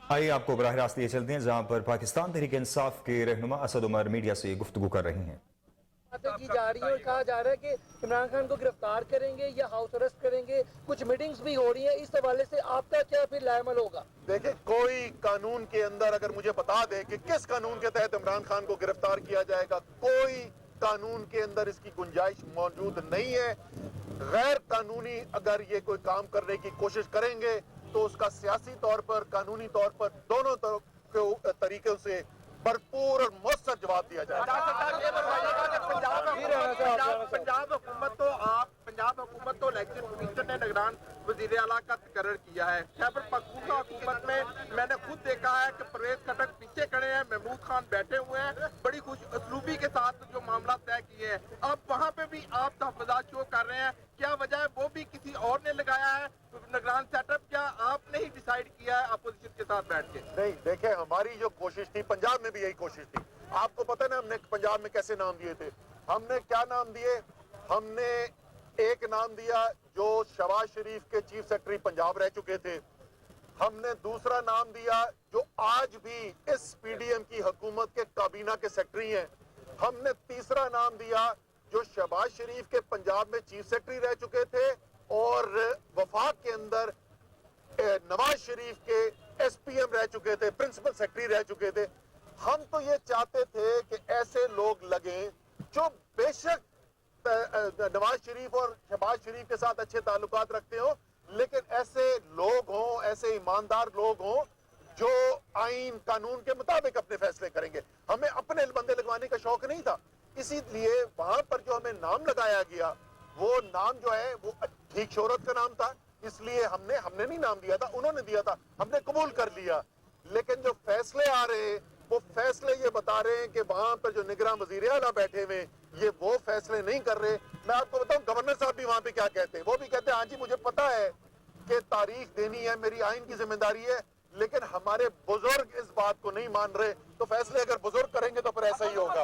آئیے آپ کو براہ راست یہ چلتے ہیں جہاں پر پاکستان تحریک انصاف کے رہنما اسد عمر میڈیا سے گفتگو کر رہی ہیں۔ باتیں کی جا رہی ہیں اور کہا جا رہا ہے کہ عمران خان کو گرفتار کریں گے یا ہاؤس اریسٹ کریں گے، کچھ میٹنگز بھی ہو رہی ہیں، اس حوالے سے آپ کا کیا پھر لائے عمل ہوگا؟ دیکھیں، کوئی قانون کے اندر اگر مجھے بتا دے کہ کس قانون کے تحت عمران خان کو گرفتار کیا جائے گا، کوئی قانون کے اندر اس کی گنجائش موجود نہیں ہے۔ غیر قانونی اگر یہ کوئی کام کرنے کی کوشش کریں گے تو اس کا سیاسی طور پر، قانونی طور پر، دونوں طریقوں سے بھرپور اور مؤثر جواب دیا جائے گا۔ پنجاب حکومت تو الیکشن کمیشن نے نگران وزیر اعلیٰ کا تقرر کیا ہے۔ خیبر پختونخوا حکومت میں نے خود دیکھا ہے کہ پرویز خٹک پیچھے کھڑے ہیں، محمود خان بیٹھے ہوئے ہیں، بڑی خوش اسلوبی کے ساتھ جو معاملہ طے کیے ہیں۔ اب وہاں پہ بھی آپ تحفظات شو کر رہے ہیں، کیا وجہ ہے؟ وہ بھی کسی اور نے لگایا ہے نگران سیٹ اپ، کیا آپ نے ہی ڈیسائیڈ کیا ہے اپوزیشن کے ساتھ بیٹھ کے؟ نہیں، دیکھیں، ہماری جو کوشش تھی، پنجاب میں بھی یہی کوشش تھی۔ آپ کو پتہ نا ہم نے پنجاب میں کیسے نام دیے تھے؟ ہم نے کیا نام دیے؟ ہم نے ایک نام دیا جو شہباز شریف کے چیف سیکرٹری پنجاب رہ چکے تھے۔ ہم نے دوسرا نام دیا جو آج بھی اس پی ڈی ایم کی حکومت کے کابینہ کے سیکرٹری ہیں۔ ہم نے تیسرا نام دیا جو شہباز شریف کے پنجاب میں چیف سیکرٹری رہ چکے تھے اور وفاق کے اندر نواز شریف کے ایس پی ایم رہ چکے تھے، پرنسپل سیکرٹری رہ چکے تھے۔ ہم تو یہ چاہتے تھے کہ ایسے لوگ لگیں جو بے شک نواز شریف اور شہباز شریف کے ساتھ اچھے تعلقات رکھتے ہوں، لیکن ایسے لوگ ہوں، ایسے ایماندار لوگ ہوں جو آئین قانون کے مطابق اپنے فیصلے کریں گے۔ ہمیں اپنے بندے لگوانے کا شوق نہیں تھا، اسی لیے وہاں پر جو ہمیں نام لگایا گیا وہ نام جو ہے وہ ٹھیک شہرت کا نام تھا، اس لیے ہم نے نہیں نام دیا تھا، انہوں نے دیا تھا، ہم نے قبول کر لیا۔ لیکن جو فیصلے آ رہے ہیں وہ فیصلے یہ بتا رہے ہیں کہ وہاں پر جو نگراں وزیر اعلیٰ بیٹھے ہوئے یہ وہ فیصلے نہیں کر رہے۔ میں آپ کو بتاؤں گورنر صاحب بھی وہاں پہ کیا کہتے ہیں، وہ بھی کہتے ہیں ہاں جی مجھے پتا ہے کہ تاریخ دینی ہے، میری آئین کی ذمہ داری ہے، لیکن ہمارے بزرگ اس بات کو نہیں مان رہے، تو فیصلے اگر بزرگ کریں گے تو پھر ایسا ہی ہوگا۔